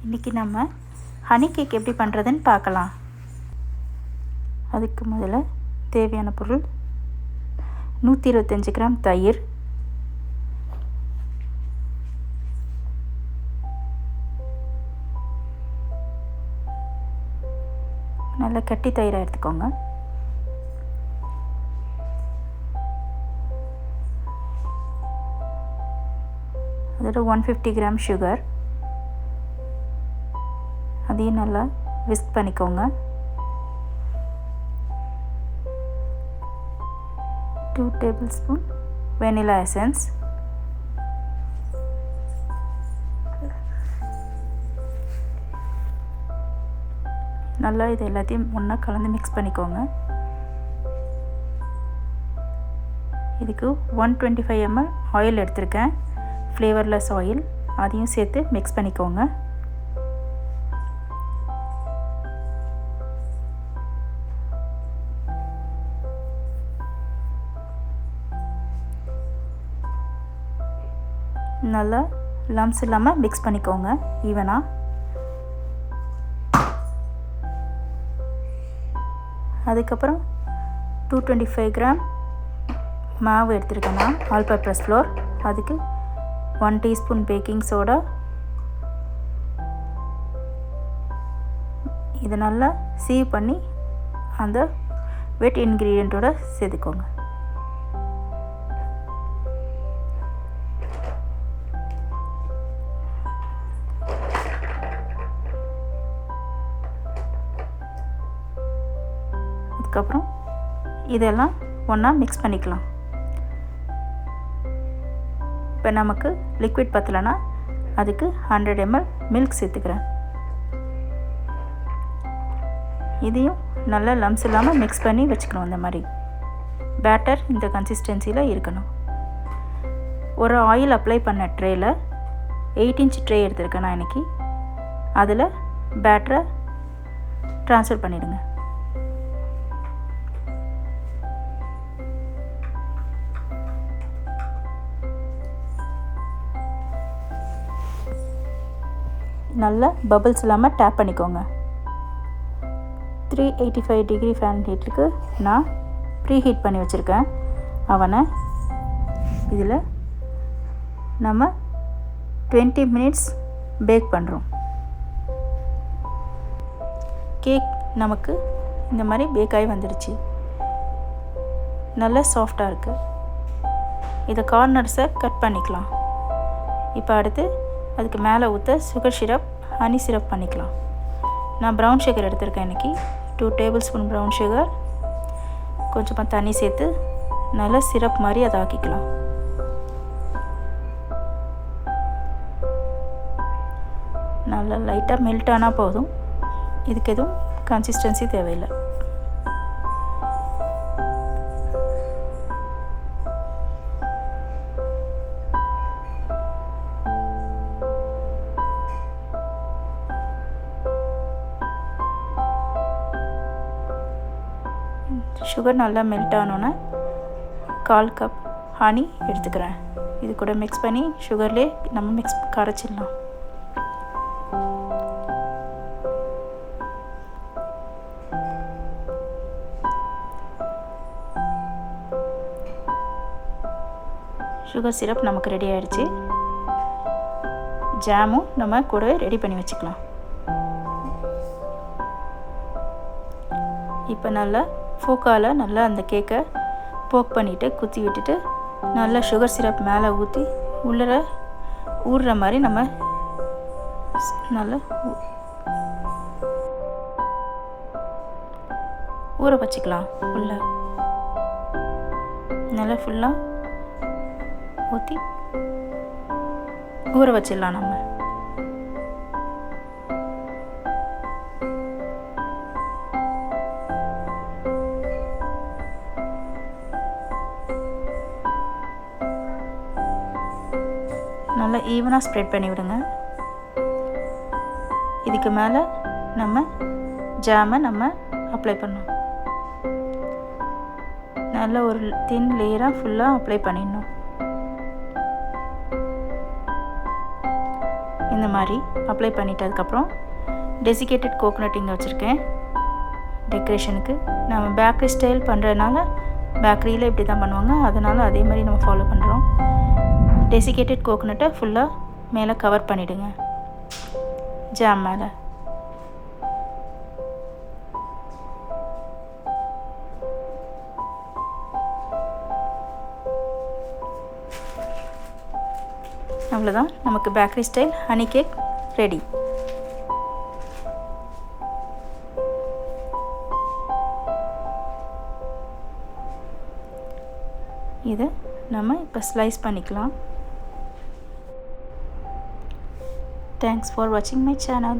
இன்றைக்கி நம்ம honey cake எப்படி பண்ணுறதுன்னு பார்க்கலாம். அதுக்கு முதல்ல தேவையான பொருள் 125 கிராம் தயிர், நல்ல கட்டி தயிரை எடுத்துக்கோங்க. அதோட 150 கிராம் சுகர், அதையும் நல்லா விஸ்க் பண்ணிக்கோங்க. 2 டேபிள்ஸ்பூன் வெனிலா எசன்ஸ், நல்லா இது எல்லாத்தையும் ஒன்றா கலந்து மிக்ஸ் பண்ணிக்கோங்க. இதுக்கு 125 ml ஆயில் எடுத்திருக்கேன், ஃப்ளேவர்லெஸ் ஆயில், அதையும் சேர்த்து மிக்ஸ் பண்ணிக்கோங்க. நல்லா லம்ஸ் இல்லாமல் மிக்ஸ் பண்ணிக்கோங்க ஈவனாக. அதுக்கப்புறம் 225 கிராம் மாவு எடுத்துருக்கேன் நான், ஆல் பர்பஸ் ஃப்ளோர். அதுக்கு 1 டீஸ்பூன் பேக்கிங் சோடா. இதை நல்லா சீவ் பண்ணி அந்த வெட் இன்க்ரீடியண்ட்டோட சேர்த்துக்கோங்க. அதுக்கப்புறம் இதெல்லாம் ஒன்றா மிக்ஸ் பண்ணிக்கலாம். இப்போ நமக்கு லிக்விட் பத்தலைன்னா அதுக்கு 100 ml மில்க் சேர்த்துக்கிறேன். இதையும் நல்லா லம்ஸ் இல்லாமல் மிக்ஸ் பண்ணி வச்சுக்கணும். இந்த மாதிரி பேட்டர் இந்த கன்சிஸ்டன்சியில் இருக்கணும். ஒரு ஆயில் அப்ளை பண்ண ட்ரேயில் 8 inch ட்ரே எடுத்துருக்கேன் நான் இன்றைக்கி. அதில் பேட்டரை ட்ரான்ஸ்ஃபர் பண்ணிவிடுங்க. நல்லா பபிள்ஸ் இல்லாமல் டேப் பண்ணிக்கோங்க. 385 டிகிரி ஃபாரன்ஹீட்டுக்கு நான் ப்ரீ ஹீட் பண்ணி வச்சுருக்கேன் அவனை. இதில் நம்ம 20 மினிட்ஸ் பேக் பண்ணுறோம். கேக் நமக்கு இந்த மாதிரி பேக் ஆகி வந்துடுச்சு, நல்லா சாஃப்டாக இருக்குது. இதை கார்னர்ஸை கட் பண்ணிக்கலாம். இப்போ அடுத்து அதுக்கு மேலே ஊற்ற சுகர் சிரப், ஹனி சிரப் பண்ணிக்கலாம். நான் ப்ரௌன் சுகர் எடுத்திருக்கேன் இன்றைக்கி. 2 டேபிள்ஸ்பூன் ப்ரௌன் சுகர், கொஞ்சமாக தண்ணி சேர்த்து நல்லா சிரப் மாதிரி அதை ஆக்கிக்கலாம். நல்லா லைட்டாக மெல்ட் ஆனால் போதும், இதுக்கு எதுவும் கன்சிஸ்டன்சி தேவையில்லை. சுகர் நல்லா மெல்ட் ஆனோன்னே 1/4 கப் ஹனி எடுத்துக்கிறேன். இது கூட மிக்ஸ் பண்ணி சுகர்லேயே நம்ம கரைச்சிடலாம். சுகர் சிரப் நமக்கு ரெடி ஆகிடுச்சு. ஜாமும் நம்ம கூடவே ரெடி பண்ணி வச்சுக்கலாம். இப்போ நல்லா ஃபோக்கால் நல்லா அந்த கேக்கை போக் பண்ணிவிட்டு குத்தி விட்டுட்டு நல்லா சுகர் சிரப் மேலே ஊற்றி உள்ளே ஊறுற மாதிரி நம்ம நல்லா ஊற வச்சுக்கலாம். உள்ளே நல்லா ஃபுல்லாக ஊற்றி ஊற வச்சிடலாம். நம்ம நல்லா ஈவனாக ஸ்ப்ரெட் பண்ணி விடுங்க. இதுக்கு மேலே நம்ம ஜாமை நம்ம அப்ளை பண்ணணும். நல்ல ஒரு தின் லேயராக ஃபுல்லாக அப்ளை பண்ணிடணும். இந்த மாதிரி அப்ளை பண்ணிட்டதுக்கப்புறம் டெசிகேட்டட் கோகோனட் இங்கே வச்சுருக்கேன் டெக்கரேஷனுக்கு. நம்ம பேக்கரி ஸ்டைல் பண்ணுறதுனால பேக்கரியில் இப்படி தான் பண்ணுவாங்க, அதனால் அதே மாதிரி நம்ம ஃபாலோ பண்ணுறோம். டெசிகேட்டட் கோகோனட்டை ஃபுல்லாக மேலே கவர் பண்ணிவிடுங்க ஜாம் மேலே. அவ்வளோதான், நமக்கு bakery style honey cake ready. இதை நம்ம இப்போ ஸ்லைஸ் பண்ணிக்கலாம். Thanks for watching my channel.